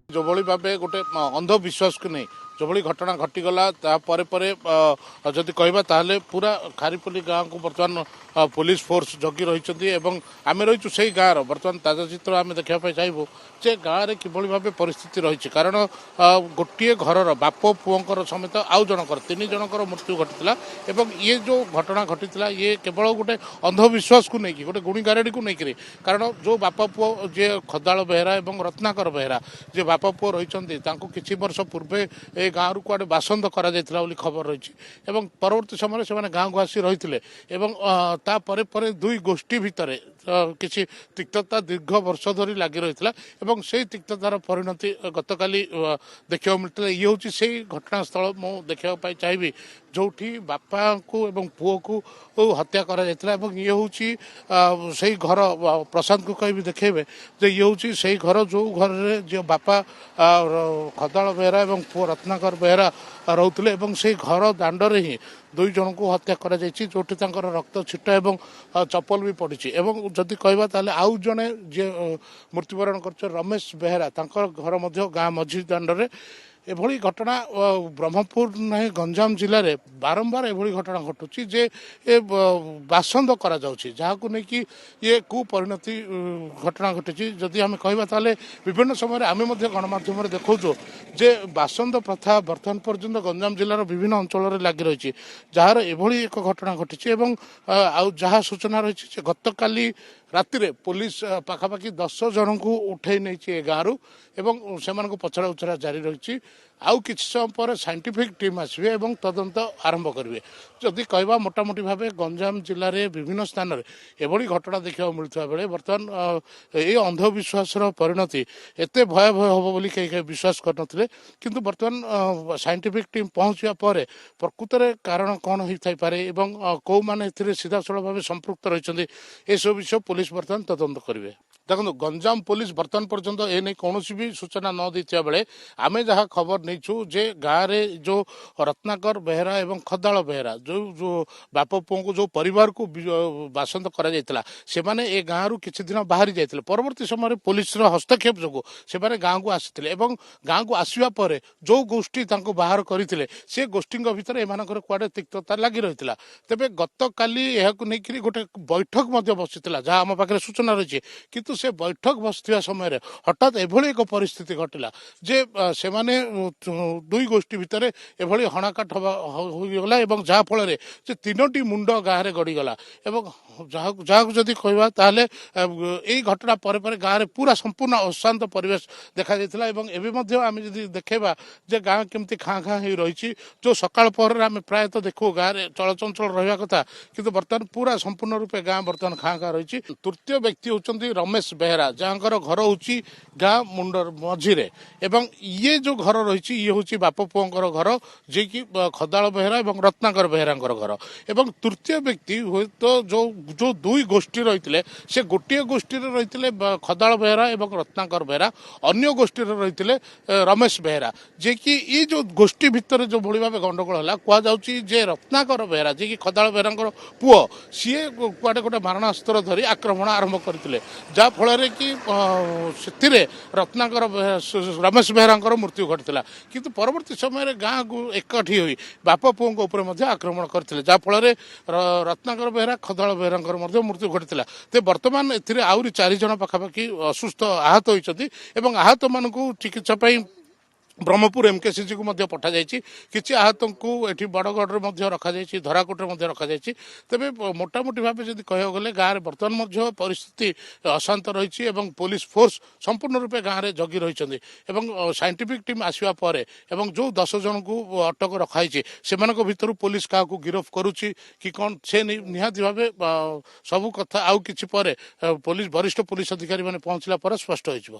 जोभଳି भावे गोटे अंधविश्वास को नहीं जोभଳି घटना घटीगला जदि कहबा ताहले पूरा खारीपल्ली गाँव को बर्तमान पुलिस फोर्स जगी रही आम रही से गाँव बर्तमान ताजा चित्र आम देखा चाहबू जे गाँव में किभली भाव परिस्थिति रही कारण गोटे घर बाप पुओंकर समेत आउ जनकर 3 जनकर मृत्यु घटी ये जो घटना घटी ये केवल गोटे अंधविश्वास को लेकिन गोटे गुणी गारेडी को लेकिन कारण जो बाप पुओ जे खदाल बेहरा और रत्नाकर बेहरा जे बाप पुओ रही किसी वर्ष पूर्वे ए गाँव रु कुआडे बासंद करा खबर रही परवर्ती समय से गाँव को आसी रही दुई गोष्ठी भितर किसी तिक्तता दीर्घ वर्ष धरी लगी रही से तिक्ततार परिणति गतकाली देखा मिलता ये हूँ से घटनास्थल मु देखा चाहिए जोठी बापा को एवं पुओ को हत्या करा ये हूँ से घर प्रशांत को कह देखेबे ये हूँ से घर जो घर जो बापा खदाल बेहरा और पुओ रत्नाकर बेहरा रोते से घर दांडरे ही 2 जन को हत्या करा जोटी रक्त छिट एवं चप्पल भी पड़ी जदि कहबा ताले आउ जने जे मृत्युवरण कर रमेश बेहरा घर गाँ मझी दांडरे एभली घटना ब्रह्मपुर नहीं गंजाम जिले में बारंबार एभली घटना घटुची जे बासंद करा जाउची जहां नहीं ये कुपरिणति घटना घटी जदि आम कहबा ताले विभिन्न समय आम गणमाध्यम देखु जे बासंद प्रथा बर्तमान पर्यंत गंजाम जिलार विभिन्न अंचल लगी रही जार एभली एक घटना घटी जहाँ सूचना रही गतकाली राति पुलिस पाखापाखि 10 जन को उठे नहीं गाँव से पचरा उचरा जारी रही आउ किसी समय पर साइंटिफिक टीम आसवे और तदंत आरंभ करेंगे जदि कहवा मोटामोटी भाव गंजाम जिले में विभिन्न स्थान में एभली घटना देखा मिलता बेले बर्तमान ये अंधविश्वास परिणति एत भयावह हम बोली कहीं विश्वास करते किंतु बर्तमान साइंटिफिक टीम पहुंचा पर प्रकृत में कारण कौन होता है कौ मैंने सीधा साल भाव संपृक्त रही सब विषय पुलिस बर्तमान तदंत करेंगे देखो गंजाम पुलिस बर्तमान पर्यंत ए नहीं कौन भी सूचना न देता बेले आम जहाँ खबर नहींचु जे गाँव में जो रत्नाकर बेहरा और खदाल बेहरा जो बाप पुओं को जो परिवार को बासंद करा ए गाँव किसी दिन बाहरी जाते परवर्ती समय पुलिस हस्तक्षेप जो से गाँव को आसी गाँव को आसवा पर जो गोष्ठी बाहर करते से गोष्ठी भितर एम कुआडे तिक्तता लगी रही तेज गत काली नहीं गोटे बैठक बसी जहाँ आम पाखे सूचना रही किंतु से बैठक बसवा समय हठात एभली एक परिस्थिति घटिला जे से माने 2 गोष्ठी भितर एभली हणाकाट होगला जहाँ फल से 3टी मुंड गाँव में गड़ीगला जहाँ जदि कहवा ताहले यही घटना पर गाँव में पूरा संपूर्ण अशांत परिवेश देखा जाता एवं आम जदि देखेबा जे गाँव केमती खाँ खाँ हो रही जो सकाल पहर आम प्रायतः देखू गाँव में चलचंचल रहा कथा किंतु बर्तमान पूरा संपूर्ण रूपे गाँव बर्तमान खाँ खाँ रही तृतीय व्यक्ति होती रमेश बेहरा जहाँ घर हूँ गाँ मुंडर मझीरे एवं ये जो घर रही ये हूँ बाप पुओंकर घर जे कि खदाल बेहरा और रत्नाकर बेहरा घर एवं तृतीय व्यक्ति हूँ तो जो 2 गोष्ठी रही से गोटे गोष्ठी रही खदाल बेहरा और रत्नाकर बेहरा अन्य गोष्ठी रही रमेश बेहरा जे कि ये जो गोष्ठी भितर जो भली भाव गंडगोल है कहुचे रत्नाकर बेहरा जे कि खदाल बेहरा पुओ सी कुआडे गोटे मारणास्त्र धरी आक्रमण आरंभ करते जहाँ फल कि रत्नाकर रमेश बेहरा मृत्यु घटी किंतु परवर्ती समय गाँव को एकठी हुई बाप पुओं उपर आक्रमण करते जहाँ फल रत्नाकर बेहरा खदाल बेहरा मृत्यु घटी ते बर्तमान आहरी 4 जन पाखापाखि असुस्थ आहत होती आहत मान चिकित्सा ब्रह्मपुर एमकेसीजी को पठा जाइए किसी आहत को ये बड़गढ़ रखा धराकोट रखा जाइए तेज मोटामोटी भाव जब कह गले गाँव में बर्तमान परिस्थिति अशांत रही पुलिस फोर्स संपूर्ण रूपे गाँव में जगी रही साइंटिफिक टीम आसवा पर जो 10 जन को अटक रखाई से भितर पुलिस क्या गिरफ करुच्ची कि कौन से निहाती भाव सबू कथा आउ कि पुलिस वरिष्ठ पुलिस अधिकारी मैंने पहुंचला पर स्पष्ट हो।